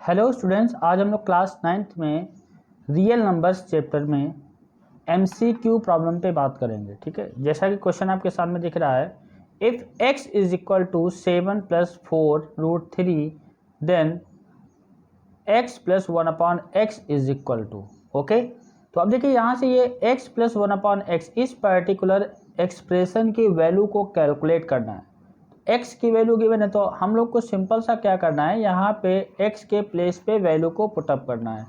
Hello students, आज हम लोग क्लास 9th में रियल नंबर्स चैप्टर में MCQ प्रॉब्लम पे बात करेंगे। ठीक है, जैसा कि क्वेश्चन आपके सामने दिख रहा है, if x is equal to 7 + 4√3 then x + 1/x is equal to. Okay, तो अब देखिए यहाँ से ये x + 1/x इस पर्टिकुलर एक्सप्रेशन की वैल्यू को कैलकुलेट करना है। x की वैल्यू गिवन है तो हम लोग को सिंपल सा क्या करना है, यहाँ पे x के प्लेस पे वैल्यू को पुटअप करना है।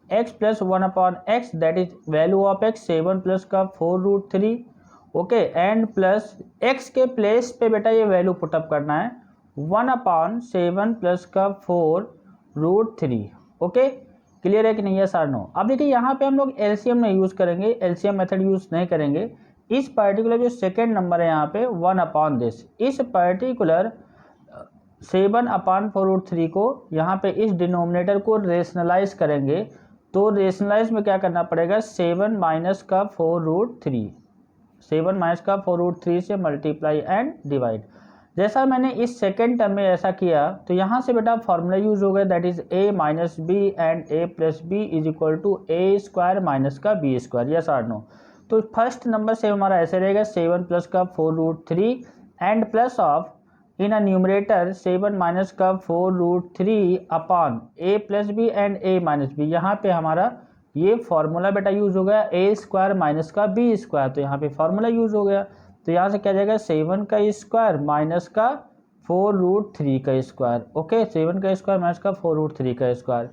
x + 1/x that is value of x 7 + का 4√3 ओके, एंड प्लस x के प्लेस पे बेटा ये वैल्यू पुटअप करना है 1/7 + का 4√3। ओके, क्लियर है कि नहीं? यस और नो। अब देखिए यहाँ पे हम लोग एलसीएम नहीं यूज़ करेंगे, एलसीएम मेथड यूज़ नहीं करेंगे। इस पर्टिकुलर जो सेकेंड नंबर है यहाँ पे 1/this, इस पर्टिकुलर 7/4√3 को यहाँ पे इस डिनोमिनेटर को रेशनलाइज करेंगे। तो रेशनलाइज में क्या करना पड़ेगा, 7 - का 4√3, 7 - का 4√3 से मल्टीप्लाई एंड डिवाइड। जैसा मैंने इस सेकेंड टर्म में ऐसा किया तो यहाँ से बेटा फॉर्मूला यूज हो गया, that is a - b and a + b is equal to a² - का b²। यस और नो। तो फर्स्ट नंबर से हमारा ऐसे रहेगा 7 + का 4√3 and plus of in a numerator 7 - का 4√3 upon a + b and a - b। यहाँ पे हमारा ये फार्मूला बेटा यूज हो गया a² - का b², तो यहाँ पे फार्मूला यूज हो गया। तो यहाँ से क्या जाएगा 7 का स्क्वायर माइनस का 4√3 का स्क्वायर। ओके, 7 का स्क्वायर माइनस का 4√3 का स्क्वायर।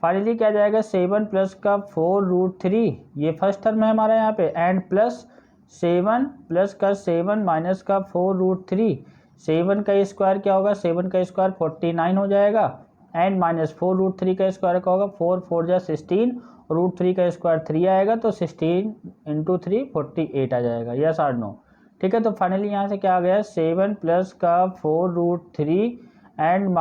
फाइनली क्या जाएगा 7 + का 4√3, ये फर्स्ट टर्म है हमारा यहाँ पे, एंड प्लस 7 + का 7 माइनस का 4√3। 7 का स्क्वायर क्या होगा, 7 का स्क्वायर 49 हो जाएगा, एंड माइनस 4√3 का स्क्वायर क्या होगा, 4 4 जा 16, √3 का स्क्वायर 3 आएगा, तो 16 × 3 48 आ जाएगा। यस और नो। ठीक है, तो फाइनली यहाँ से क्या आ गया 7 + का 4√3 एंड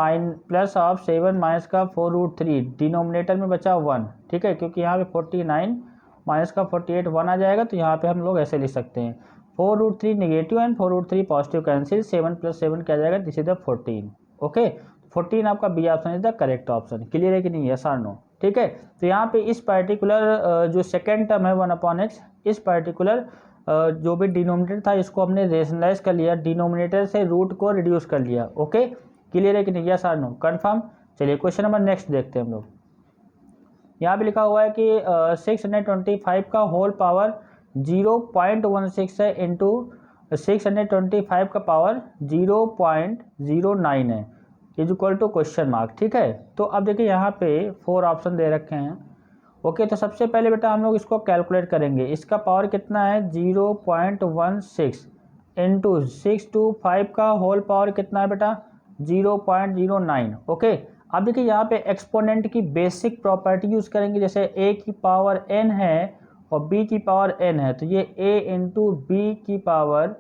प्लस ऑफ 7 - का 4√3, डिनोमिनेटर में बचा 1। ठीक है, क्योंकि यहाँ पे 49 माइनस का 48 1 आ जाएगा, तो यहाँ पे हम लोग ऐसे लिख सकते हैं 4√3 नेगेटिव एंड 4√3 पॉजिटिव कैंसिल, 7 + 7 क्या जाएगा, दिस इज द 14। ओके, 14 आपका B option is the correct option. Clear है कि नहीं? यस और नो। ठीक है, तो यहाँ पे इस पर्टिकुलर जो सेकेंड टर्म है 1/x, इस पर्टिकुलर जो भी डिनोमिनेटर था इसको हमने रेशनलाइज कर लिया, डिनोमिनेटर से रूट को रिड्यूस कर लिया। ओके, क्लियर है कि नहीं? यस और नो, कंफर्म। चलिए क्वेश्चन नंबर नेक्स्ट देखते हैं हम लोग। यहाँ पे लिखा हुआ है कि 625 का होल पावर 0.16 है इंटू 625 का पावर 0.09 है is equal to question mark. ठीक है, तो अब देखिए यहाँ पे 4 ऑप्शन दे रखे हैं। ओके, तो सबसे पहले बेटा हम लोग इसको कैलकुलेट करेंगे। इसका पावर कितना है 0.16 इंटू 625 का होल पावर कितना है बेटा 0.09। ओके, अब देखिए यहाँ पे एक्सपोनेंट की बेसिक प्रॉपर्टी यूज़ करेंगे, जैसे a की पावर n है और b की पावर n है, तो ये a इंटू बी की पावर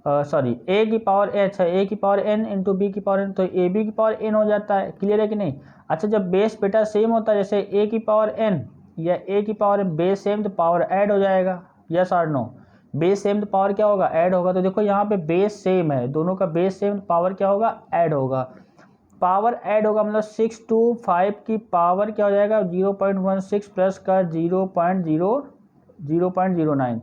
a की पावर अच्छा a की पावर n इंटू बी की पावर n, तो a b की पावर n हो जाता है। क्लियर है कि नहीं? अच्छा, जब बेस बेटा सेम होता है, जैसे a की पावर n या a की पावर बेस सेम, तो पावर ऐड हो जाएगा। यस और नो? बेस सेम तो पावर क्या होगा, ऐड होगा। तो देखो यहाँ पे बेस सेम है, दोनों का बेस सेम, तो पावर क्या होगा, ऐड होगा। पावर ऐड होगा मतलब 625 की पावर क्या हो जाएगा 0.16 प्लस का 0.09।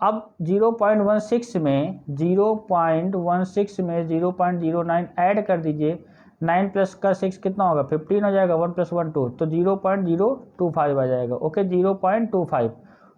अब 0.16 में 0.9 ऐड कर दीजिए, 9 + का 6 कितना होगा 15 हो जाएगा, 1 + 1 2, तो 0.025 आ जाएगा। ओके, 0.25।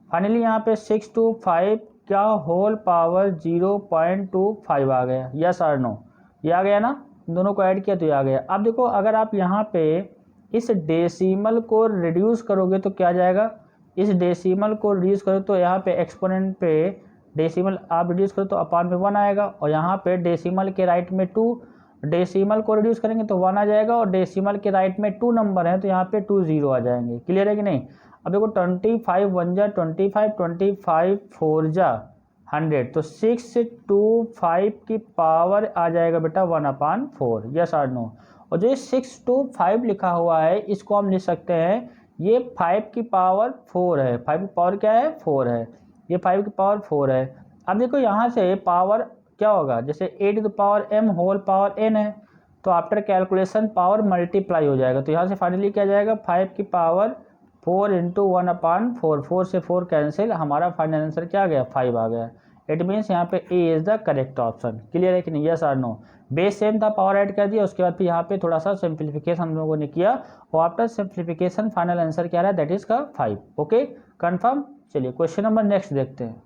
फाइनली यहाँ पे 625 का होल पावर 0.25 आ गया। यस और नो? ये आ गया ना, दोनों को ऐड किया तो ये आ गया। अब देखो अगर आप यहाँ पे इस डेसिमल को रिड्यूस करोगे तो क्या जाएगा, इस डेसिमल को रिड्यूस करो तो यहाँ पे एक्सपोनेंट पे डेसिमल आप रिड्यूस करो तो अपान में 1 आएगा, और यहाँ पे डेसिमल के राइट में 2, डेसिमल को रिड्यूस करेंगे तो 1 आ जाएगा, और डेसिमल के राइट में 2 नंबर है तो यहाँ पे 2 0 आ जाएंगे। क्लियर है कि नहीं? अब देखो 25 1 जा 25, 25 4 जा 100, तो 625 की पावर आ जाएगा बेटा 1/4। यस और नो? और जो 625 लिखा हुआ है इसको हम लिख सकते हैं, ये 5 की पावर 4 है, 5 की पावर क्या है 4 है, ये 5 की पावर 4 है। अब देखो यहाँ से पावर क्या होगा, जैसे a to the power m whole power n है, तो आफ्टर कैलकुलेशन पावर मल्टीप्लाई हो जाएगा। तो यहाँ से फाइनली क्या जाएगा 5 की पावर 4 इंटू 1/4, 4 से 4 कैंसिल, हमारा फाइनल आंसर क्या आ गया 5 आ गया। इट मीन्स यहाँ पे A is the correct option. Clear है कि नहीं, यस और नो। बेस सेम था, पावर ऐड कर दिया, उसके बाद फिर यहाँ पे थोड़ा सा सिंप्लीफिकेशन हम लोगों ने किया और आफ्टर सिंप्लीफिकेशन फाइनल आंसर क्या रहा, दैट इज का 5। Okay confirm. चलिए क्वेश्चन नंबर नेक्स्ट देखते हैं।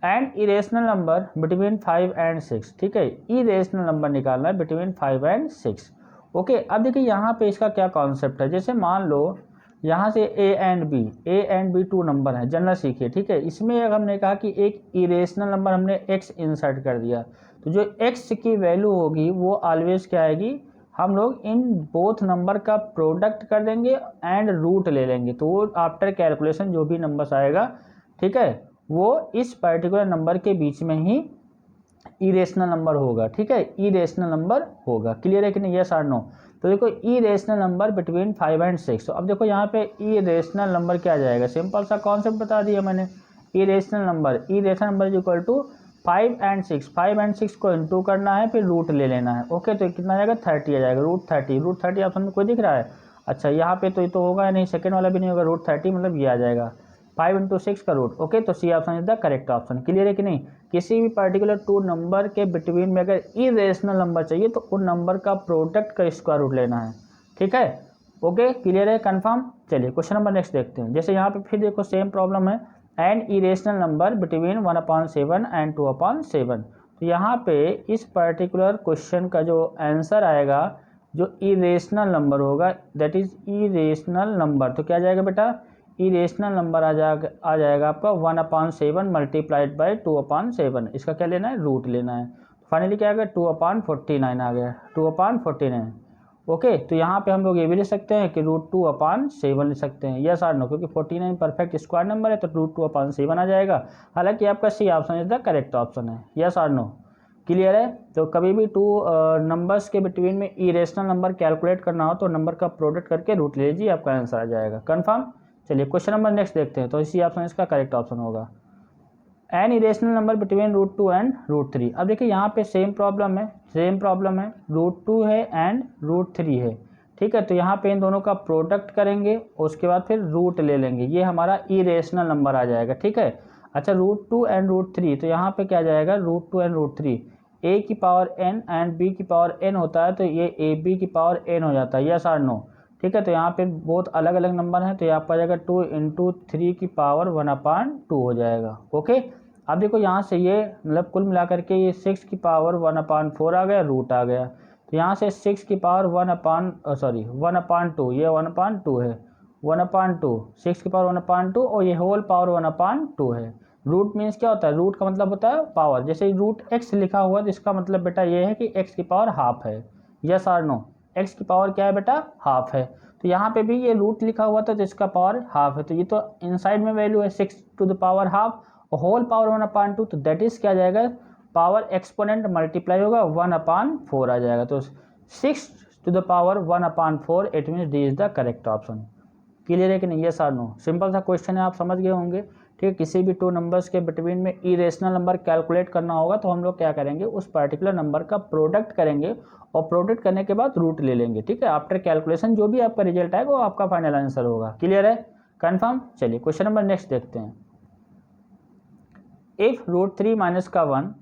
And irrational number between 5 and 6, ठीक है, इरेशनल नंबर निकालना है बिटवीन 5 एंड 6। ओके अब देखिए यहाँ पे इसका क्या कॉन्सेप्ट है। जैसे मान लो यहाँ से ए एंड बी 2 नंबर है, जनरल सीखिए, ठीक है। इसमें अगर हमने कहा कि एक इरेशनल नंबर हमने x इंसर्ट कर दिया, तो जो x की वैल्यू होगी वो ऑलवेज क्या आएगी, हम लोग इन बोथ नंबर का प्रोडक्ट कर देंगे एंड रूट ले लेंगे, तो वो आफ्टर कैलकुलेशन जो भी नंबर्स आएगा, ठीक है, वो इस पर्टिकुलर नंबर के बीच में ही इरेशनल नंबर होगा, ठीक है, इरेशनल नंबर होगा। क्लियर है कि नहीं, यस और नो। तो देखो इरेशनल नंबर बिटवीन 5 एंड 6। तो अब देखो यहाँ पे इरेशनल नंबर क्या जाएगा, सिंपल सा कॉन्सेप्ट बता दिया मैंने। Irrational number is equal to 5 and 6, 5 and 6 को इंटू करना है, फिर रूट ले लेना है। ओके तो कितना आ जाएगा 30 आ जाएगा, रूट 30 ऑप्शन में कोई दिख रहा है। अच्छा यहाँ पे तो ये तो होगा नहीं, सेकेंड वाला भी नहीं होगा, रूट 30 मतलब ये आ जाएगा 5 इंटू 6 का रूट। ओके तो C option is the correct option. Clear है कि नहीं। किसी भी पर्टिकुलर 2 नंबर के बिटवीन में अगर इरेशनल नंबर चाहिए तो उन नंबर का प्रोडक्ट का स्क्वायर रूट लेना है, ठीक है। ओके क्लियर है, कंफर्म। चलिए क्वेश्चन नंबर नेक्स्ट देखते हैं। जैसे यहाँ पे फिर देखो सेम प्रॉब्लम है, and irrational number between 1/7 and 2/7। तो यहाँ पे इस पर्टिकुलर क्वेश्चन का जो आंसर आएगा, जो इरेशनल नंबर होगा, दैट इज इरेशनल नंबर, तो क्या जाएगा बेटा, इरेशनल नंबर आ जाएगा आपका 1/7 मल्टीप्लाइड बाई 2/7। इसका क्या लेना है, रूट लेना है। फाइनली क्या आ गया 2/49 आ गया, 2/49। ओके तो यहाँ पे हम लोग ये भी ले सकते हैं कि √2/7 ले सकते हैं, यस और नो, क्योंकि 49 परफेक्ट स्क्वायर नंबर है तो √2/7 आ जाएगा। हालांकि आपका C option is the correct option है, यस और नो। क्लियर है। तो कभी भी 2 नंबर्स के बिटवीन में इरेशनल नंबर कैलकुलेट करना हो तो नंबर का प्रोडक्ट करके रूट ले लीजिए, आपका आंसर आ जाएगा, कन्फर्म। चलिए क्वेश्चन नंबर नेक्स्ट देखते हैं। तो इसी ऑप्शन इसका करेक्ट ऑप्शन होगा, an irrational number between √2 and √3। अब देखिए यहाँ पे सेम प्रॉब्लम है, √2 है एंड √3 है, ठीक है। तो यहाँ पे इन दोनों का प्रोडक्ट करेंगे, उसके बाद फिर रूट ले लेंगे, ये हमारा इरेशनल नंबर आ जाएगा, ठीक है। अच्छा √2 एंड √3, तो यहाँ पे क्या जाएगा √2 एंड √3, a की पावर n एंड b की पावर n होता है, तो ये ab की पावर n हो जाता है, यस और नो, ठीक है। तो यहाँ पे बहुत अलग अलग नंबर हैं, तो ये आपका आ जाएगा 2 इंटू 3 की पावर 1/2 हो जाएगा। ओके अब देखो यहाँ से ये मतलब कुल मिलाकर के ये 6 की पावर 1/4 आ गया, रूट आ गया। तो यहाँ से 6 की पावर 1/2, ये 1/2 है, 1/2, 6 की पावर 1/2 और ये होल पावर 1/2 है। रूट मीन्स क्या होता है, रूट का मतलब होता है पावर। जैसे रूट x लिखा हुआ है तो इसका मतलब बेटा ये है कि x की पावर हाफ है, यस और नो, x की पावर क्या है बेटा हाफ है। तो यहाँ पे भी ये रूट लिखा हुआ था तो इसका पावर हाफ है, तो ये तो इनसाइड में वैल्यू है 6 टू द पावर हाफ और होल पावर 1/2, तो दैट इज क्या जाएगा, पावर एक्सपोनेंट मल्टीप्लाई होगा 1/4 आ जाएगा। तो 6 to the power 1/4, it means D is the correct option. Clear है कि नहीं, यस और नो। सिंपल सा क्वेश्चन है, आप समझ गए होंगे, ठीक है। किसी भी 2 नंबर्स के बिटवीन में इरेशनल नंबर कैलकुलेट करना होगा तो हम लोग क्या करेंगे, उस पर्टिकुलर नंबर का प्रोडक्ट करेंगे और प्रोडक्ट करने के बाद रूट ले लेंगे, ठीक है। आफ्टर कैलकुलेशन जो भी आपका रिजल्ट आएगा वो आपका फाइनल आंसर होगा। क्लियर है, कंफर्म। चलिए क्वेश्चन नंबर नेक्स्ट देखते हैं। इफ √3 माइनस का 1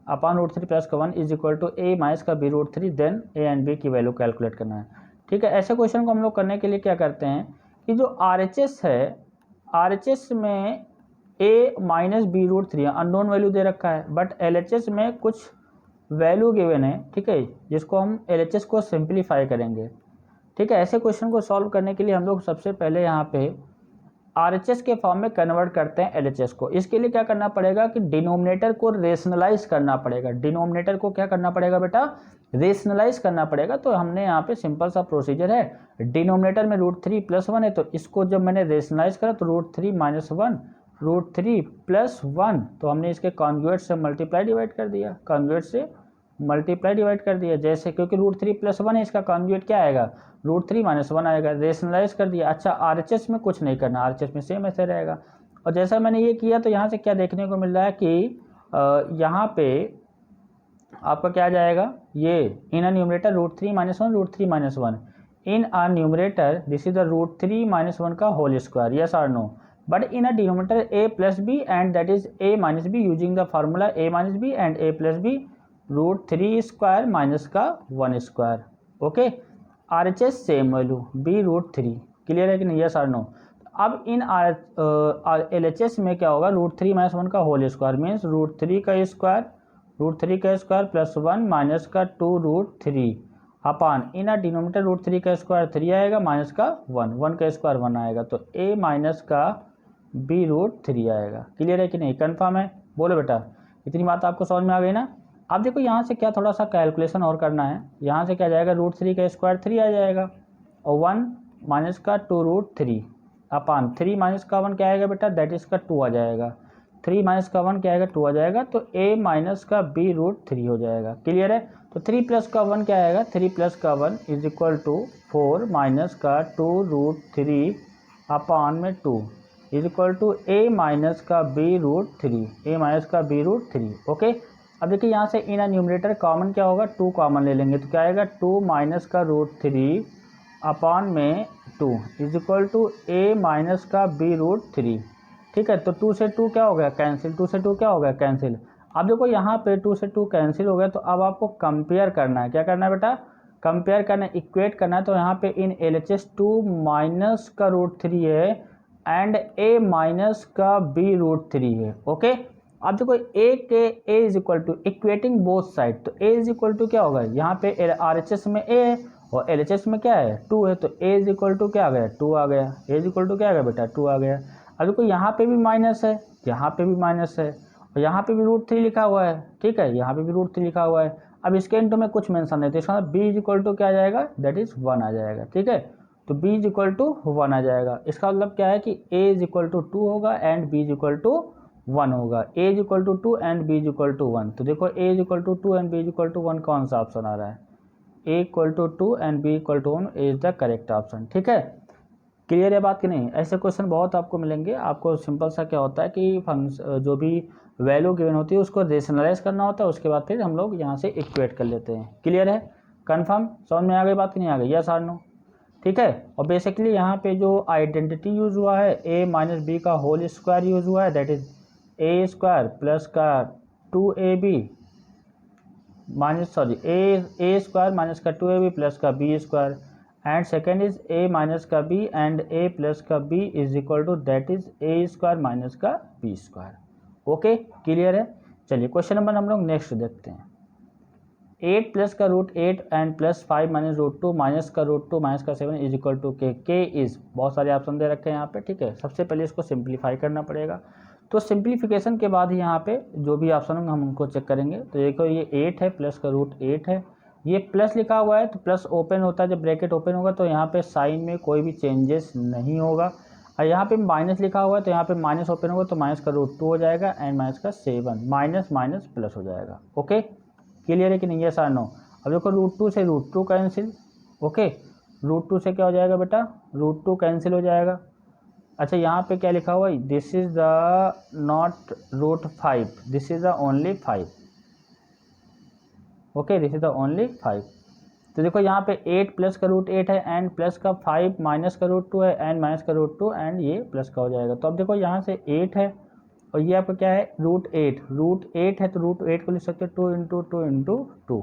अपॉन √3 प्लस का 1 is equal to a minus का b √3, then a and b की वैल्यू कैलकुलेट करना है, ठीक है। ऐसे क्वेश्चन को हम लोग करने के लिए क्या करते हैं कि जो RHS है, RHS में a minus b √3 unknown value दे रखा है, बट LHS में कुछ वैल्यू गिवन है, ठीक है, जिसको हम LHS को सिंप्लीफाई करेंगे, ठीक है। ऐसे क्वेश्चन को सॉल्व करने के लिए हम लोग सबसे पहले यहाँ पे RHS के फॉर्म में कन्वर्ट करते हैं LHS को। इसके लिए क्या करना पड़ेगा कि डिनोमिनेटर को रेशनलाइज करना पड़ेगा। डिनोमिनेटर को क्या करना पड़ेगा बेटा, रेशनलाइज करना पड़ेगा। तो हमने यहाँ पे सिंपल सा प्रोसीजर है, डिनोमिनेटर में √3 + 1 है, तो इसको जब मैंने रेशनलाइज करा तो √3 - 1 √3 + 1, तो हमने इसके कॉन्जुगेट से मल्टीप्लाई डिवाइड कर दिया, जैसे क्योंकि √3 + 1 है, इसका कॉन्जुगेट क्या आएगा, √3 - 1 आएगा, रेशनलाइज कर दिया। अच्छा RHS में कुछ नहीं करना, RHS में सेम ऐसे रहेगा। और जैसा मैंने ये किया तो यहाँ से क्या देखने को मिल रहा है कि यहाँ पे आपका क्या आ जाएगा, ये in a numerator root 3 minus 1 root 3 minus 1 in a numerator this is the root 3 minus 1 का होल स्क्वायर, यस और no, but in a denominator a plus b and that is a minus b using the formula a minus B and a plus b root 3 square minus का 1 square. Okay, R H S same value b root 3, clear है कि नहीं, yes और no. अब इन L H S में क्या होगा, root 3 minus 1 का होल स्क्वायर मीन्स रूट 3 का स्क्वायर प्लस 1 माइनस का 2 root 3 upon in denominator root 3 का स्क्वायर 3 आएगा माइनस का 1 का स्क्वायर 1 आएगा, तो a माइनस का b रूट 3 आएगा। क्लियर है कि नहीं, कन्फर्म है, बोलो बेटा, इतनी बात आपको समझ में आ गई ना। अब देखो यहाँ से क्या थोड़ा सा कैलकुलेशन और करना है, यहाँ से क्या जाएगा, रूट 3 का स्क्वायर 3 आ जाएगा और 1 माइनस का 2 रूट 3 अपान 3 माइनस का 1 क्या आएगा बेटा, दैट इज का 2 आ जाएगा, 3 माइनस का 1 क्या आएगा, 2 आ जाएगा, तो a माइनस का b रूट 3 हो जाएगा। क्लियर है, तो 3 प्लस का 1 क्या आएगा, 3 प्लस का 1 इज इक्वल टू 4 माइनस का 2 रूट 3 अपान में 2 is equal to a minus का b रूट 3, a माइनस का b रूट 3। ओके, अब देखिए यहाँ से इन न्यूमरेटर कॉमन क्या होगा, 2 कॉमन ले लेंगे, तो क्या आएगा 2 माइनस का रूट 3 अपान में 2 is equal to a minus का b रूट 3। ठीक है, तो 2 से 2 क्या हो गया कैंसिल, 2 से 2 क्या हो गया कैंसिल। अब देखो यहाँ पे 2 से 2 कैंसिल हो गया, तो अब आपको कंपेयर करना है, क्या करना है बेटा, कंपेयर करना है, इक्वेट करना है। तो यहाँ पे in L H S 2 minus का रूट 3 है एंड a माइनस का b रूट 3 है। ओके, अब देखो a is equal to equating both side, तो a इज इक्वल टू क्या होगा, यहाँ पे आर एच एस में a है और एल एच एस में क्या है 2 है, तो a इज इक्वल टू क्या आ गया 2 आ गया, a इज इक्वल टू क्या आ गया बेटा 2 आ गया। अब देखो यहाँ पे भी माइनस है, यहाँ पे भी माइनस है और यहाँ पे भी रूट 3 लिखा हुआ है, ठीक है, यहाँ पे भी रूट 3 लिखा हुआ है। अब इसके इंटू में कुछ मेंशन नहीं, तो इसका b इज इक्वल टू क्या आ जाएगा, दैट इज 1 आ जाएगा। ठीक है, तो b इज इक्वल टू 1 आ जाएगा, इसका मतलब क्या है कि a इज इक्वल टू 2 होगा and b is equal to 1 होगा, a is equal to 2 and b is equal to 1। तो देखो a is equal to 2 and b is equal to 1 कौन सा ऑप्शन आ रहा है, a equal to 2 and b equal to 1 is the correct option. ठीक है, क्लियर है बात कि नहीं। ऐसे क्वेश्चन बहुत आपको मिलेंगे, आपको सिंपल सा क्या होता है कि जो भी वैल्यू गिवन होती है उसको रेशनलाइज करना होता है, उसके बाद फिर हम लोग यहाँ से इक्वेट कर लेते हैं। क्लियर है, कन्फर्म, समझ में आ गई बात कि नहीं आ गई, यस और नो। ठीक है, और बेसिकली यहाँ पे जो आइडेंटिटी यूज़ हुआ है a माइनस बी का होल स्क्वायर यूज़ हुआ है, that is a square plus का 2ab minus a square minus का 2ab प्लस का b square and second is a minus का b एंड a प्लस का b is equal to that is a square minus का b square. Okay, clear है। चलिए question number हम लोग next देखते हैं। 8 प्लस का root 8 and plus 5 minus root 2 minus का रूट 2 माइनस का 7 is equal to K is, बहुत सारे ऑप्शन दे रखे हैं यहाँ पे। ठीक है, सबसे पहले इसको सिंप्लीफाई करना पड़ेगा, तो सिंप्लीफिकेशन के बाद ही यहाँ पे जो भी ऑप्शन होंगे हम उनको चेक करेंगे। तो देखो ये 8 है प्लस का रूट 8 है, ये प्लस लिखा हुआ है तो प्लस ओपन होता है, जब ब्रैकेट ओपन होगा तो यहाँ पे साइन में कोई भी चेंजेस नहीं होगा, और यहाँ पे माइनस लिखा हुआ है तो यहाँ पे माइनस ओपन होगा तो माइनस का रूट 2 हो जाएगा एंड माइनस का 7 माइनस माइनस प्लस हो जाएगा। ओके, क्लियर है कि नहीं, यस और नो। अब देखो रूट 2 से रूट 2 कैंसिल, ओके, रूट 2 से क्या हो जाएगा बेटा, रूट 2 कैंसिल हो जाएगा। अच्छा, यहाँ पे क्या लिखा हुआ है, this is the not root 5, this is the only 5। Okay, this is the only 5। तो देखो यहाँ पे 8 प्लस का रूट 8 है एंड प्लस का 5 माइनस का रूट 2 है एंड माइनस का रूट 2 एंड ये प्लस का हो जाएगा। तो अब देखो यहाँ से 8 है और ये आपका क्या है रूट 8 है, तो रूट 8 को लिख सकते हो 2 into 2 into 2।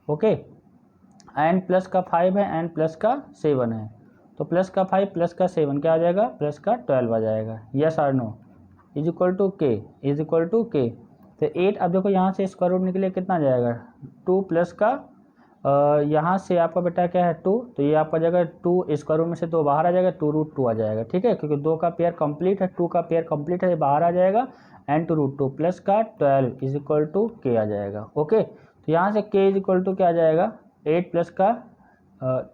Okay, and plus का 5 है एंड प्लस का 7 है, तो प्लस का 5 प्लस का 7 क्या आ जाएगा, प्लस का 12 आ जाएगा। यस और no, is equal to K, is equal to के। तो 8, अब देखो यहाँ से स्क्वायर रूट निकले कितना आ जाएगा, 2 प्लस का यहाँ से आपका बेटा क्या है 2, तो ये आपका जाएगा 2 स्क्वायर रूट में से 2 बाहर आ जाएगा, 2 रूट 2 आ जाएगा। ठीक है, क्योंकि 2 का पेयर कंप्लीट है, 2 का पेयर कंप्लीट है, ये बाहर आ जाएगा एंड 2 रूट 2 प्लस का 12 इज इक्वल टू के आ जाएगा। ओके, तो यहाँ से के इज इक्वल टू क्या आ जाएगा, 8 प्लस का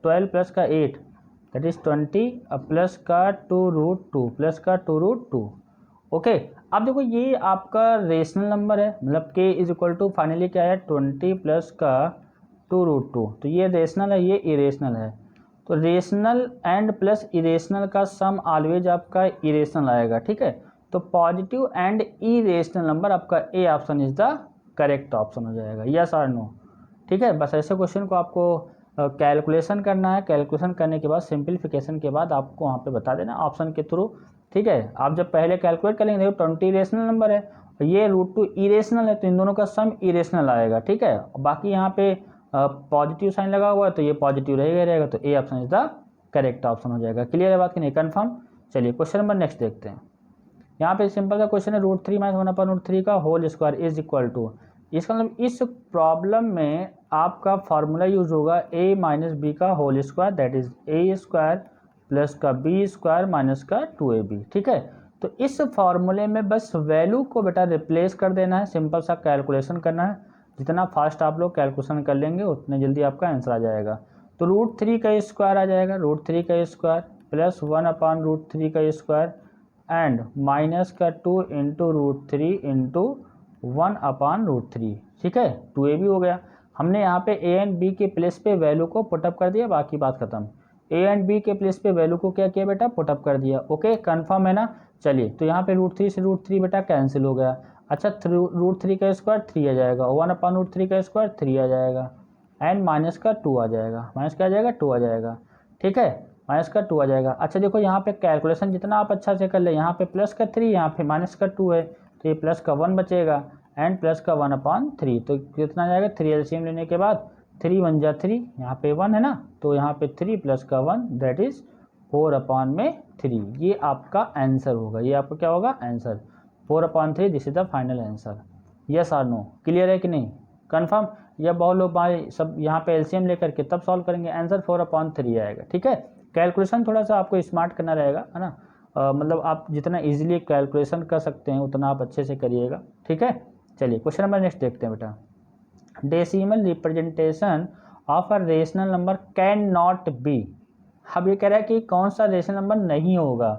12 प्लस का 8 दैट इज 20 प्लस का 2 रूट 2 प्लस का 2 रूट 2। ओके, अब देखो ये आपका रेशनल नंबर है, मतलब के इज इक्वल टू फाइनली क्या है 20 प्लस का 2 रूट 2, तो ये रेशनल है, ये इरेशनल है। तो रेशनल एंड प्लस इरेशनल का सम ऑलवेज आपका इरेशनल आएगा। ठीक है, तो पॉजिटिव एंड इरेशनल नंबर आपका A option is the correct option हो जाएगा। यस और नो, ठीक है, बस ऐसे क्वेश्चन को आपको कैलकुलेशन करना है। कैलकुलेशन करने के बाद सिंप्लीफिकेशन के बाद आपको वहाँ पे बता देना ऑप्शन के थ्रू। ठीक है, आप जब पहले कैलकुलेट करेंगे, देखो 20 रेशनल नंबर है और ये √2 इरेशनल है, तो इन दोनों का सम इरेशनल आएगा। ठीक है, बाकी यहाँ पे पॉजिटिव साइन लगा हुआ है तो ये पॉजिटिव रहेगा, तो A option is the correct option हो जाएगा। क्लियर है बात कि नहीं, कन्फर्म। चलिए क्वेश्चन नंबर नेक्स्ट देखते हैं। यहाँ पे सिंपल सा क्वेश्चन है, √3 - 1/√3 का whole square is equal to. इसका मतलब इस प्रॉब्लम में आपका फार्मूला यूज होगा a - b का whole square, that is a² plus का b² माइनस का 2ab। ठीक है, तो इस फार्मूले में बस वैल्यू को बेटा रिप्लेस कर देना है, सिंपल सा कैलकुलेशन करना है। जितना फास्ट आप लोग कैलकुलेशन कर लेंगे उतने जल्दी आपका आंसर आ जाएगा। तो √3 का स्क्वायर आ जाएगा, √3 का स्क्वायर प्लस 1/√3 का स्क्वायर एंड माइनस का 2 इंटू √3 इंटू 1/√3। ठीक है, 2ab हो गया। हमने यहाँ पे a एंड b के प्लेस पे वैल्यू को पुटअप कर दिया, बाकी बात खत्म। a एंड b के प्लेस पे वैल्यू को क्या किया बेटा, पुटअप कर दिया। ओके, कंफर्म है ना। चलिए, तो यहाँ पे √3 से √3 बेटा कैंसिल हो गया। अच्छा, √3 का स्क्वायर 3 आ जाएगा, 1/√3 का स्क्वायर 3 आ जाएगा एंड माइनस का 2 आ जाएगा, माइनस क्या आ जाएगा, 2 आ जाएगा। ठीक है, माइनस का 2 आ जाएगा। अच्छा देखो, यहाँ पे कैलकुलेशन जितना आप अच्छा से कर ले, यहाँ पे प्लस का 3, यहाँ पे माइनस का 2 है, तो ये प्लस का 1 बचेगा एंड प्लस का 1/3। तो कितना आ जाएगा, 3 एलसीएम लेने के बाद 3 1 जा 3, यहाँ पे 1 है ना, तो यहाँ पे 3 प्लस का 1 दैट इज 4/3। ये आपका आंसर होगा, ये आपका क्या होगा, answer 4/3। This is the final answer. Yes और नो, क्लियर है कि नहीं, कन्फर्म। या बहुत लोग भाई सब यहाँ पे एलसीएम लेकर के तब सॉल्व करेंगे, आंसर 4/3 आएगा। ठीक है, कैलकुलेशन थोड़ा सा आपको स्मार्ट करना रहेगा, है ना। मतलब आप जितना इजीली कैलकुलेशन कर सकते हैं उतना आप अच्छे से करिएगा। ठीक है, चलिए क्वेश्चन नंबर नेक्स्ट देखते हैं बेटा। Decimal representation of a rational number can not B. अब ये कह रहा है कि कौन सा रेशनल नंबर नहीं होगा।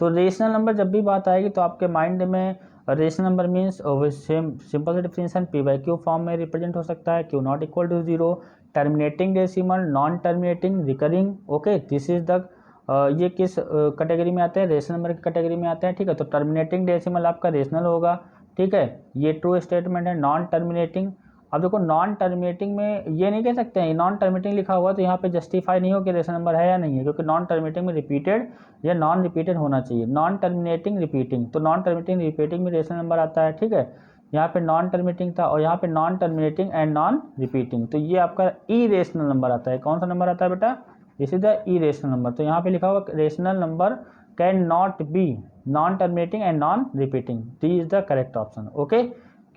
तो रेशनल नंबर जब भी बात आएगी तो आपके माइंड में रेशनल नंबर मीन्स सिंपल सा डिफरेंशिएशन p/q फॉर्म में रिप्रेजेंट हो सकता है, q not equal to 0, terminating decimal, non terminating, recurring. Okay, this is the ये किस कैटेगरी में आते हैं, रेशनल नंबर की कैटेगरी में आते हैं। ठीक है, तो टर्मिनेटिंग डेसिमल आपका रेशनल होगा। ठीक है, ये ट्रू स्टेटमेंट है। नॉन टर्मिनेटिंग, अब देखो नॉन टर्मिनेटिंग में ये नहीं कह सकते हैं, नॉन टर्मिनेटिंग लिखा हुआ तो यहाँ पे जस्टिफाई नहीं हो कि रेशनल नंबर है या नहीं है, क्योंकि नॉन टर्मिनेटिंग में रिपीटेड या नॉन रिपीटेड होना चाहिए। नॉन टर्मिनेटिंग रिपीटिंग, तो नॉन टर्मिनेटिंग रिपीटिंग में रेशनल नंबर आता है। ठीक है, यहाँ पे नॉन टर्मिनेटिंग था और यहाँ पे non terminating and non repeating, तो ये आपका इरेशनल नंबर आता है। कौन सा नंबर आता है बेटा, this is the irrational number. तो यहाँ पे लिखा हुआ rational number can not be non terminating and non repeating, D is the correct option. Okay,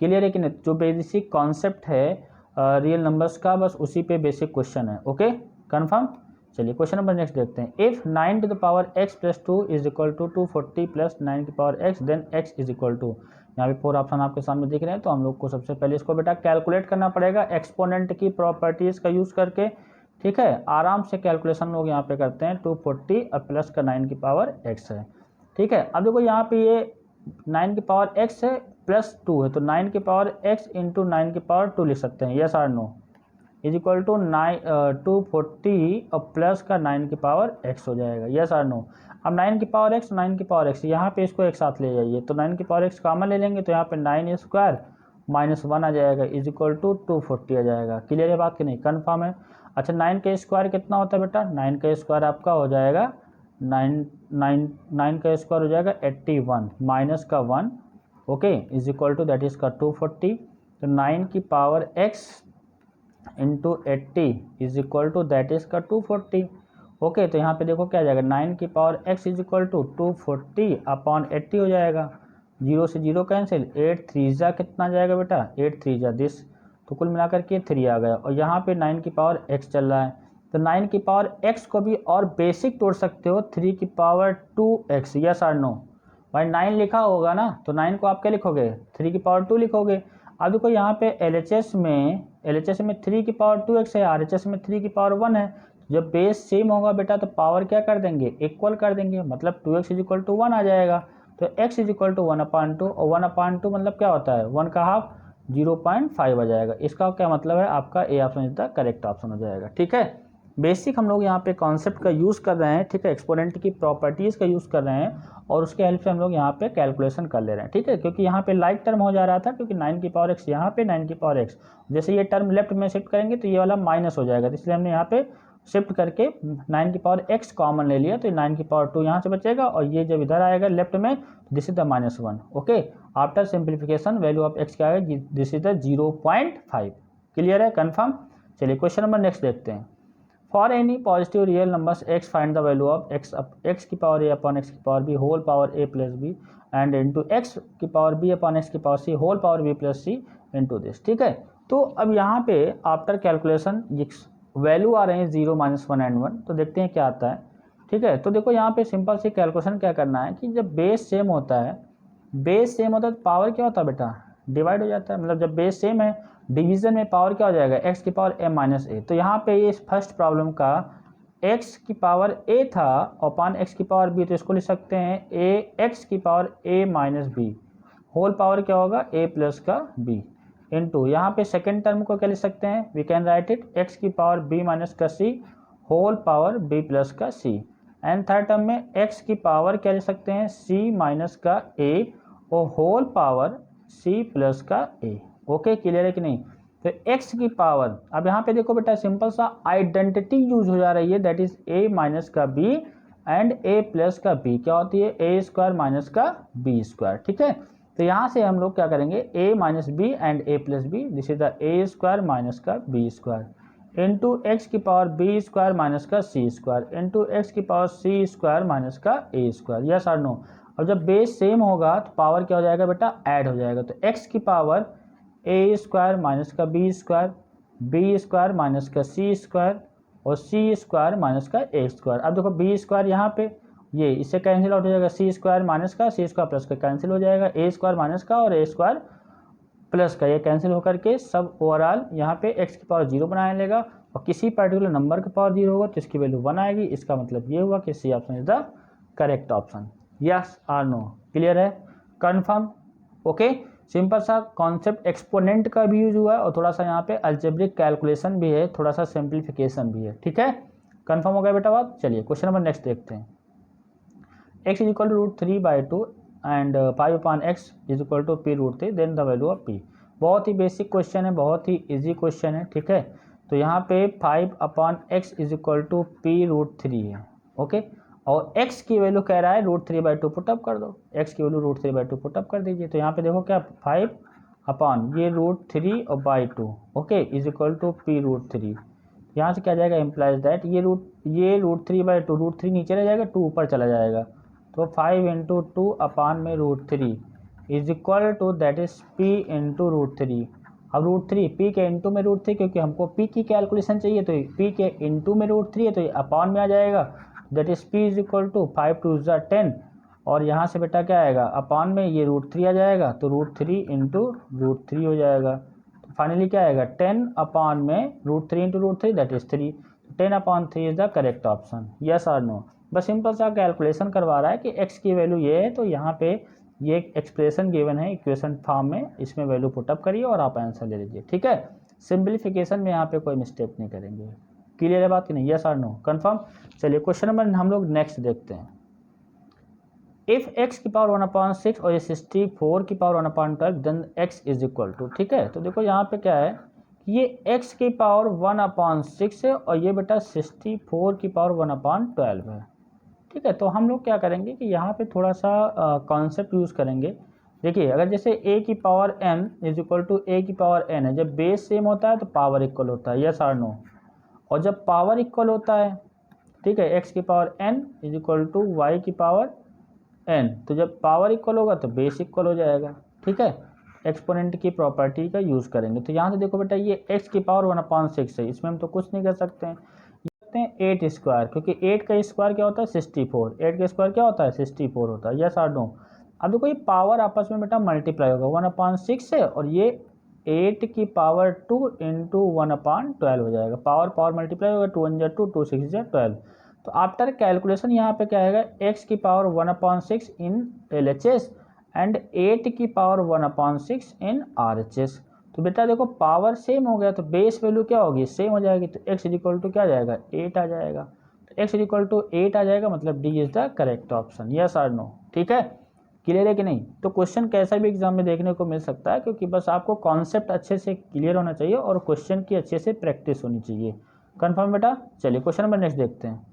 clear है कि नहीं। जो बेसिक कॉन्सेप्ट है रियल नंबर्स का, बस उसी पे बेसिक क्वेश्चन है। Okay, confirm. चलिए क्वेश्चन नंबर नेक्स्ट देखते हैं। If 9 to the power x plus 2 is equal to 240 plus 9 की power x, then x is equal to, यहाँ पे 4 ऑप्शन आपके सामने दिख रहे हैं। तो हम लोग को सबसे पहले इसको बेटा कैलकुलेट करना पड़ेगा एक्सपोनेंट की प्रॉपर्टीज का यूज करके। ठीक है, आराम से कैलकुलेशन लोग यहाँ पे करते हैं। 240 और प्लस का 9 की पावर x है। ठीक है, अब देखो यहाँ पे ये 9 की पावर x है प्लस 2 है, तो 9 की पावर x इंटू 9 की पावर 2 लिख सकते हैं। यस और नो, इज इक्वल टू 240 और प्लस का 9 की पावर x हो जाएगा। यस और नो। अब 9 की पावर x, 9 की पावर x, यहाँ पे इसको एक साथ ले जाइए, तो 9 की पावर x कॉमन ले लेंगे, तो यहाँ पे 9 स्क्वायर माइनस 1 आ जाएगा, इज इक्वल टू 240 आ जाएगा। क्लियर है बात कि नहीं, कन्फर्म है। अच्छा, 9 का स्क्वायर कितना होता है बेटा, 9 का स्क्वायर आपका हो जाएगा 9 का स्क्वायर हो जाएगा 81 माइनस का 1, okay, is equal to that is का 240। तो 9 की power x into 80 is equal to that is का 240। ओके, तो यहाँ पे देखो क्या आ जाएगा, 9 की power x is equal to 240 upon 80 हो जाएगा, 0 से 0 कैंसिल, 8 3 जा कितना जाएगा बेटा, 8 3 जा दिस, तो कुल मिलाकर के 3 आ गया। और यहाँ पे 9 की पावर x चल रहा है, तो 9 की पावर x को भी और बेसिक तोड़ सकते हो, 3 की पावर 2x। यस और नो, भाई 9 लिखा होगा ना, तो 9 को आप क्या लिखोगे, 3 की पावर 2 लिखोगे। अब देखो यहाँ पे LHS में 3 की पावर 2x है, RHS में 3 की पावर 1 है। जब बेस सेम होगा बेटा तो पावर क्या कर देंगे, इक्वल कर देंगे, मतलब 2x इज इक्वल टू 1 आ जाएगा। तो x इज इक्वल टू 1/2, और 1/2 मतलब क्या होता है, 1 का हाफ 0.5 आ जाएगा। इसका क्या मतलब है, आपका A option is the correct option हो जाएगा। ठीक है, बेसिक हम लोग यहाँ पे कॉन्सेप्ट का यूज़ कर रहे हैं, ठीक है, एक्सपोनेंट की प्रॉपर्टीज़ का यूज़ कर रहे हैं और उसके हेल्प से हम लोग यहाँ पे कैलकुलेशन कर ले रहे हैं, ठीक है, क्योंकि यहाँ पे लाइक टर्म हो जा रहा था, क्योंकि 9 की पावर x यहाँ पे 9 की पावर x, जैसे ये टर्म लेफ्ट में शिफ्ट करेंगे तो ये वाला माइनस हो जाएगा, तो इसलिए हमने यहाँ पे शिफ्ट करके 9 की पावर x कॉमन ले लिया, तो 9 की पावर 2 यहाँ से बचेगा और ये जब इधर आएगा लेफ्ट में, this is the -1। Okay, after simplification value of x क्या आएगा, दिस इज द 0.5। क्लियर है, कन्फर्म। चलिए क्वेश्चन नंबर नेक्स्ट देखते हैं। For any positive real numbers x find the value of x की पावर a अपॉन x की power b whole power a plus b and into x की power b upon x की power c whole power b plus c into this, ठीक है। तो अब यहाँ पे आफ्टर कैलकुलेशन वैल्यू आ रहे हैं 0, -1 एंड 1, तो देखते हैं क्या आता है, ठीक है। तो देखो यहाँ पे सिंपल सी कैलकुलेशन क्या करना है कि जब बेस सेम होता है, तो पावर क्या होता है बेटा, डिवाइड हो जाता है, मतलब जब बेस सेम है डिवीजन में पावर क्या हो जाएगा, x की पावर a माइनस ए। तो यहाँ पे इस फर्स्ट प्रॉब्लम का x की पावर a था अपॉन x की पावर b, तो इसको लिख सकते हैं a x की power a minus B whole power क्या होगा a प्लस का b इंटू यहाँ पे सेकेंड टर्म को क्या लिख सकते हैं, we can write it x की पावर b माइनस का c whole power b plus का c एंड थर्ड टर्म में x की पावर क्या लिख सकते हैं, c माइनस का a और होल पावर c प्लस का a। ओके, क्लियर है कि नहीं। तो x की पावर, अब यहाँ पे देखो बेटा सिंपल सा आइडेंटिटी यूज हो जा रही है, दैट इज a माइनस का b एंड a प्लस का b क्या होती है, a स्क्वायर माइनस का b स्क्वायर, ठीक है। तो यहाँ से हम लोग क्या करेंगे, a minus B and a plus B, this is the a square minus का b स्क्वायर इंटू एक्स की पावर b स्क्वायर माइनस का c स्क्वायर इंटू एक्स की पावर c स्क्वायर माइनस का a स्क्वायर, यस और no. और जब base same होगा तो पावर क्या हो जाएगा बेटा, ऐड हो जाएगा, तो x की पावर a स्क्वायर माइनस का b स्क्वायर माइनस का c स्क्वायर और c स्क्वायर माइनस का a स्क्वायर। अब देखो b स्क्वायर यहाँ पे ये इससे कैंसिल आउट हो जाएगा, c स्क्वायर माइनस का c स्क्वायर प्लस का कैंसिल हो जाएगा, a स्क्वायर माइनस का और a स्क्वायर प्लस का ये कैंसिल होकर के सब ओवरऑल यहाँ पे x की पावर 0 बनाया लेगा और किसी पर्टिकुलर नंबर की पावर 0 होगा तो इसकी वैल्यू 1 आएगी। इसका मतलब ये हुआ कि C option is the correct option, yes और नो। क्लियर है, कन्फर्म। ओके, सिंपल सा कॉन्सेप्ट एक्सपोनेंट का भी यूज हुआ है और थोड़ा सा यहाँ पे अलजेब्रिक कैलकुलेशन भी है, थोड़ा सा सिंप्लीफिकेशन भी है, ठीक है। कन्फर्म हो गया बेटा बात। चलिए क्वेश्चन नंबर नेक्स्ट देखते हैं। x is equal to √3/2 and 5 upon x is equal to p √3 then the value of p। बहुत ही बेसिक क्वेश्चन है, बहुत ही इजी क्वेश्चन है, ठीक है। तो यहाँ पे 5 upon x is equal to p √3 है, ओके। और x की वैल्यू कह रहा है √3/2 पुटअप कर दो, x की वैल्यू √3/2 पुटअप कर दीजिए। तो यहाँ पे देखो क्या 5 अपॉन ये √3 और by 2, okay, is equal to p √3। यहाँ से क्या जाएगा, इम्प्लाइज दैट ये √3/2, √3 नीचे रह जाएगा, 2 ऊपर चला जाएगा, तो 5 इंटू 2 अपॉन में √3 is equal to that is p into √3। अब √3 p के इंटू में √3, क्योंकि हमको p की कैलकुलेशन चाहिए तो p के इंटू में √3 है तो ये अपॉन में आ जाएगा, that is p is equal to 5 2 10 और यहाँ से बेटा क्या आएगा, अपॉन में ये √3 आ जाएगा तो √3 इंटू √3 हो जाएगा। तो फाइनली क्या आएगा, 10 अपॉन में √3 into √3 that is 3, 10 upon 3 is the correct option, yes और नो। बस सिंपल सा कैलकुलेशन करवा रहा है कि x की वैल्यू ये है, तो यहाँ पे ये एक्सप्रेशन गिवन है इक्वेशन फॉर्म में, इसमें वैल्यू पुटअप करिए और आप आंसर ले लीजिए, ठीक है। सिंप्लीफिकेशन में यहाँ पे कोई मिस्टेक नहीं करेंगे। क्लियर है बात कि नहीं, यस और नो, कंफर्म। चलिए क्वेश्चन नंबर हम लोग नेक्स्ट देखते हैं। इफ x की पावर 1/6 और ये 64 की power 1/12 then x is equal to, ठीक है। तो देखो यहाँ पे क्या है, ये x की पावर 1/6 है और ये बेटा 64 की पावर 1/12 है, ठीक है। तो हम लोग क्या करेंगे कि यहाँ पे थोड़ा सा कॉन्सेप्ट यूज़ करेंगे। देखिए अगर जैसे a की power n is equal to a की पावर n है, जब बेस सेम होता है तो पावर इक्वल होता है, यस और नो। और जब पावर इक्वल होता है, ठीक है, x की power n is equal to y की पावर n, तो जब पावर इक्वल होगा तो बेस इक्वल हो जाएगा, ठीक है। एक्सपोनेंट की प्रॉपर्टी का यूज़ करेंगे। तो यहाँ से देखो बेटा ये x की पावर 1/6 है, इसमें हम तो कुछ नहीं कर सकते हैं, 8 स्क्वायर, क्योंकि 8 का स्क्वायर क्या होता है 64, 8 का स्क्वायर क्या होता है 64 होता है, यस और नो। अब देखो ये पावर आपस में बेटा मल्टीप्लाई होगा 1/6 से और ये 8 की पावर 2 इंटू 1/12 हो जाएगा, पावर मल्टीप्लाई होगा, 2 1 2 2 6 12। तो आफ्टर कैलकुलेशन यहाँ पे क्या आएगा, x की पावर 1/6 इन LHS एंड 8 की पावर 1/6 इन RHS। तो बेटा देखो पावर सेम हो गया तो बेस वैल्यू क्या होगी, सेम हो जाएगी, तो x इज इक्वल टू क्या आ जाएगा, 8 आ जाएगा। तो x इज इक्वल टू 8 आ जाएगा, मतलब D is the correct option, yes और नो। ठीक है, क्लियर है कि नहीं। तो क्वेश्चन कैसा भी एग्जाम में देखने को मिल सकता है, क्योंकि बस आपको कॉन्सेप्ट अच्छे से क्लियर होना चाहिए और क्वेश्चन की अच्छे से प्रैक्टिस होनी चाहिए। कन्फर्म बेटा। चलिए क्वेश्चन नंबर नेक्स्ट देखते हैं।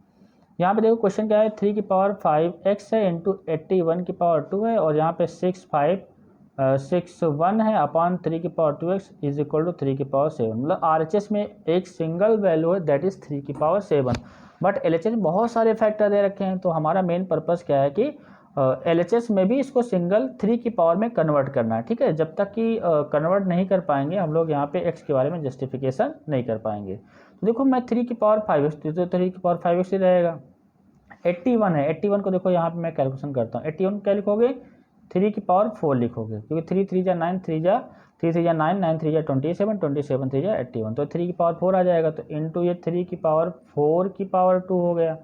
यहाँ पे देखो क्वेश्चन क्या है, 3 की पावर 5x है इंटू 81 की पावर 2 है, और यहाँ पे 61 है अपॉन 3 की power 2x is equal to 3 की पावर 7। मतलब RHS में एक सिंगल वैल्यू है दैट इज 3 की पावर 7, बट LHS में बहुत सारे फैक्टर दे रखे हैं। तो हमारा मेन पर्पज़ क्या है कि LHS में भी इसको सिंगल 3 की पावर में कन्वर्ट करना है। ठीक है, जब तक कि कन्वर्ट नहीं कर पाएंगे हम लोग यहाँ पे x के बारे में जस्टिफिकेशन नहीं कर पाएंगे। तो देखो मैं 3 की पावर 5x, तो 3 की पावर 5x ही रहेगा। 81 है, 81 को देखो यहाँ पे मैं कैलकुलेशन करता हूँ। 81 क्या लिखोगे, 3 की पावर 4 लिखोगे, क्योंकि 3 3 जा 9, 3 जा 9, 9 3 जा 27, 27 3 जा 81, तो 3 की पावर 4 आ जाएगा। तो इंटू ये 3 की पावर 4 की पावर 2 हो गया।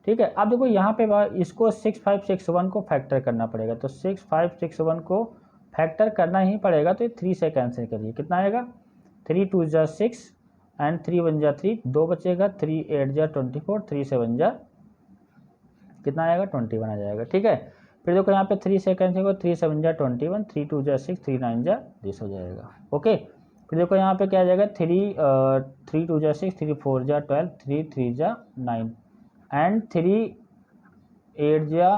ठीक है, अब देखो यहाँ पे इसको 6561 को फैक्टर करना पड़ेगा, तो 6561 को फैक्टर करना ही पड़ेगा। तो ये 3 से कैंसिल करिए, कितना आएगा, 3 2 जा 6 एंड 3 1 जा 3, 2 बचेगा, 3 8 जा 24, 3 7 जा कितना आएगा, 21 आ जाएगा। ठीक है, फिर देखो यहाँ पे 3 से कैंसिल करो, 3 7 जा 21, 3 2 जा 6, 3 9 जा 10 हो जाएगा। ओके, फिर देखो यहाँ पे क्या आ जाएगा, 3 2 जा 6, 3 4 जा 12, 3 3 जा 9 एंड 3 8 जा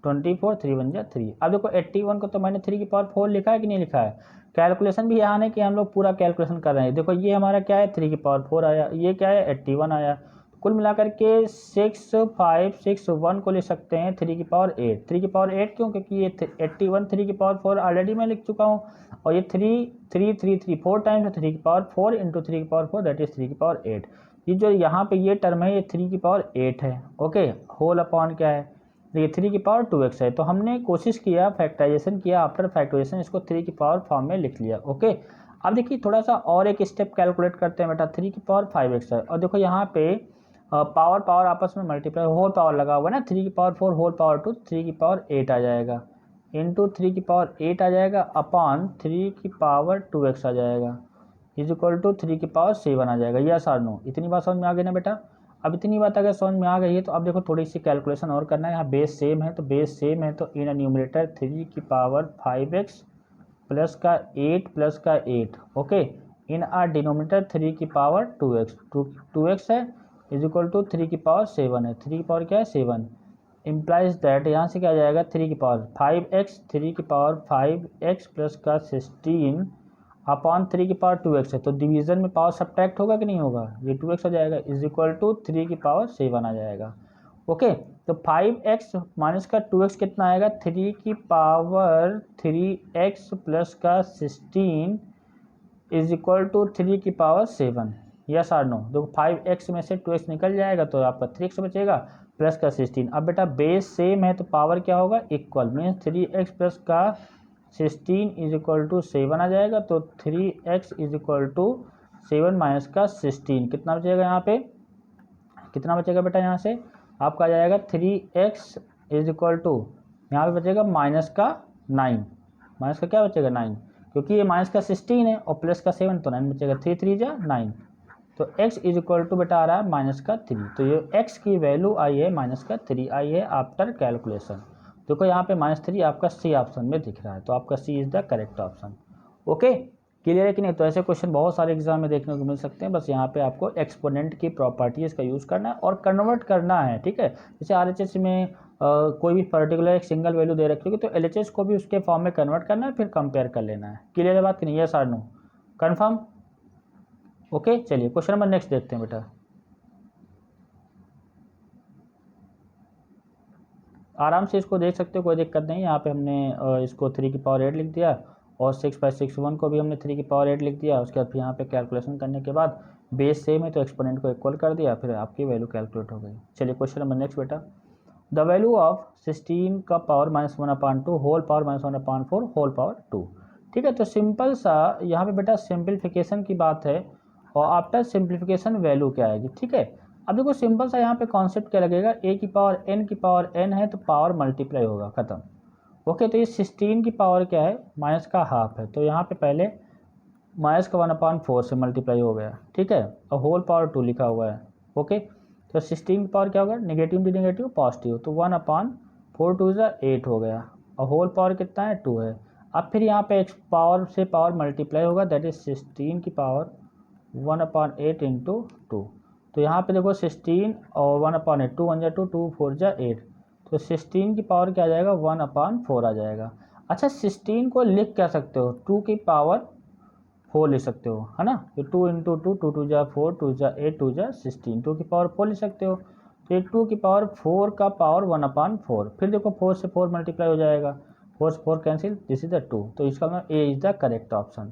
24, 3 1 जा 3। अब देखो 81 को तो मैंने 3 की पावर 4 लिखा है कि नहीं लिखा है। कैलकुलेशन भी यहाँ नहीं कि हम लोग पूरा कैलकुलेशन कर रहे हैं। देखो ये हमारा क्या है, 3 की पावर 4 आया, ये क्या है 81 आया, कुल मिलाकर के 6561 को लिख सकते हैं 3 की पावर 8। 3 की पावर 8 क्यों, क्योंकि ये 81 3 की पावर 4 ऑलरेडी मैं लिख चुका हूँ, और ये 3 3 3 3 4 टाइम्स है, 3 की पावर 4 इंटू 3 की पावर 4 दैट इज 3 की पावर 8। ये जो यहाँ पे ये टर्म है ये 3 की पावर 8 है। ओके, होल अपॉन क्या है, देखिए 3 की पावर 2x है। तो हमने कोशिश किया, फैक्टराइजेशन किया, आफ्टर फैक्टराइजेशन इसको 3 की पावर फॉर्म में लिख लिया। ओके, अब देखिए थोड़ा सा और एक स्टेप कैलकुलेट करते हैं बेटा। 3 की पावर 5x है, और देखो यहाँ पे पावर पावर आपस में मल्टीप्लाई, होल पावर लगा हुआ है ना, 3 की पावर 4 होल पावर 2, 3 की पावर 8 आ जाएगा, इंटू 3 की पावर 8 आ जाएगा अपॉन 3 की पावर 2x आ जाएगा, इज इक्वल टू 3 की पावर 7 आ जाएगा। यस और नो, इतनी बात समझ में आ गई ना बेटा। अब इतनी बात अगर समझ में आ गई है तो अब देखो थोड़ी सी कैलकुलेशन और करना है। यहाँ बेस सेम है, तो बेस सेम है तो इन न्यूमरेटर 3 की पावर 5x प्लस का 8 प्लस का 8, ओके, इन आर डिनोमिनेटर 3 की पावर 2x है, इज इक्वल टू 3 की पावर 7 है। 3 की पावर क्या है 7, इम्प्लाइज दैट यहाँ से क्या आ जाएगा, 3 की पावर 5x, 3 की पावर 5x प्लस का 16 अपॉन 3 की पावर 2x है, तो डिवीजन में पावर सब्ट्रैक्ट होगा कि नहीं होगा, ये 2x हो जाएगा, इज इक्वल टू 3 की पावर 7 आ जाएगा। ओके, तो 5x माइनस का 2x कितना आएगा, 3 की पावर 3x प्लस का 16 इज इक्वल टू 3 की पावर 7। यस और नो, देखो 5x में से 2x निकल जाएगा तो आपका 3x बचेगा प्लस का 16। अब बेटा बेस सेम है तो पावर क्या होगा, इक्वल, मीन्स 3x प्लस का 16 इज इक्वल टू 7 आ जाएगा। तो 3x is equal to 7 minus का 16 कितना बचेगा, यहाँ पे कितना बचेगा बेटा, यहाँ से आपका आ जाएगा 3x इज इक्वल टू, यहाँ पे बचेगा माइनस का 9, माइनस का क्या बचेगा 9, क्योंकि ये माइनस का 16 है और प्लस का 7 तो 9 बचेगा, 3 3 जा 9, तो x इज इक्वल टू बेटा आ रहा है माइनस का 3। तो ये x की वैल्यू आई है माइनस का 3 आई है आफ्टर कैलकुलेशन। देखो यहाँ पे -3 आपका सी ऑप्शन में दिख रहा है, तो आपका c is the correct option. Okay, clear है कि नहीं। तो ऐसे क्वेश्चन बहुत सारे एग्जाम में देखने को मिल सकते हैं, बस यहाँ पे आपको एक्सपोनेंट की प्रॉपर्टीज़ का यूज़ करना है और कन्वर्ट करना है। ठीक है, जैसे RHS में कोई भी पर्टिकुलर एक सिंगल वैल्यू दे रखी होगी तो LHS को भी उसके फॉर्म में कन्वर्ट करना है, फिर कंपेयर कर लेना है। क्लियर है बात कि नहीं, यस और नो, कन्फर्म। ओके, चलिए क्वेश्चन नंबर नेक्स्ट देखते हैं बेटा। आराम से इसको देख सकते हो, कोई दिक्कत नहीं। यहाँ पे हमने इसको 3 की पावर 8 लिख दिया और 6561 को भी हमने 3 की पावर 8 लिख दिया। उसके बाद फिर यहाँ पे कैलकुलेशन करने के बाद बेस सेम है तो एक्सपोनेंट को इक्वल कर दिया, फिर आपकी वैल्यू कैलकुलेट हो गई। चलिए क्वेश्चन नंबर नेक्स्ट बेटा। द वैल्यू ऑफ 16 का power -1/2 whole power -1/4 whole power 2। ठीक है, तो सिंपल सा यहाँ पे बेटा सिंप्लीफिकेशन की बात है और आफ्टर सिंप्लीफिकेशन वैल्यू क्या आएगी। ठीक है, अब देखो सिंपल सा यहाँ पे कॉन्सेप्ट क्या लगेगा, a की पावर n है तो पावर मल्टीप्लाई होगा, खत्म। ओके, तो ये 16 की पावर क्या है, माइनस का हाफ है, तो यहाँ पे पहले माइनस का 1/4 से मल्टीप्लाई हो गया, ठीक है, और होल पावर 2 लिखा हुआ है। ओके, तो 16 की पावर क्या होगा, नेगेटिव इंटू नेगेटिव पॉजिटिव, तो 1/4 2 ज़ा 8 हो गया, और होल पावर कितना है 2 है। अब फिर यहाँ पे एक्स पावर से पावर मल्टीप्लाई होगा, दैट इज 16 की पावर 1/8 इंटू 2। तो यहाँ पे देखो 16 और 1/8, 2 1 जा 2, 2 4 जा 8, तो 16 की पावर क्या आ जाएगा 1/4 आ जाएगा। अच्छा 16 को लिख क्या सकते हो, 2 की पावर 4 लिख सकते हो, है ना, तो 2 इंटू 2, 2 2 जा 4, 2 जा 8, 2 जा 16, 2 की पावर 4 लिख सकते हो। तो ये 2 की पावर 4 का पावर 1/4, फिर देखो 4 से 4 मल्टीप्लाई हो जाएगा, 4 से 4 कैंसिल, दिस इज द 2, तो इसका मतलब a is the correct option.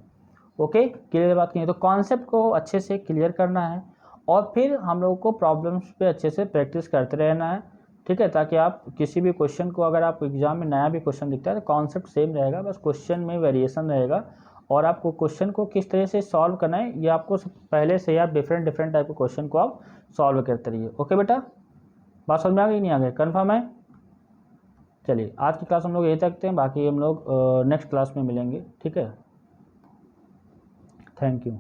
Okay, clear बात नहीं है, तो कॉन्सेप्ट को अच्छे से क्लियर करना है और फिर हम लोगों को प्रॉब्लम्स पे अच्छे से प्रैक्टिस करते रहना है, ठीक है, ताकि आप किसी भी क्वेश्चन को, अगर आप एग्जाम में नया भी क्वेश्चन दिखता है तो कॉन्सेप्ट सेम रहेगा, बस क्वेश्चन में वेरिएशन रहेगा, और आपको क्वेश्चन को किस तरह से सॉल्व करना है ये आपको पहले से ही आप डिफरेंट डिफरेंट टाइप के क्वेश्चन को आप सॉल्व करते रहिए। ओके बेटा, बात समझ में आ गई नहीं आ गई, कन्फर्म है? चलिए आज की क्लास हम लोग यही तक हैं, बाकी हम लोग नेक्स्ट क्लास में मिलेंगे, ठीक है, थैंक यू।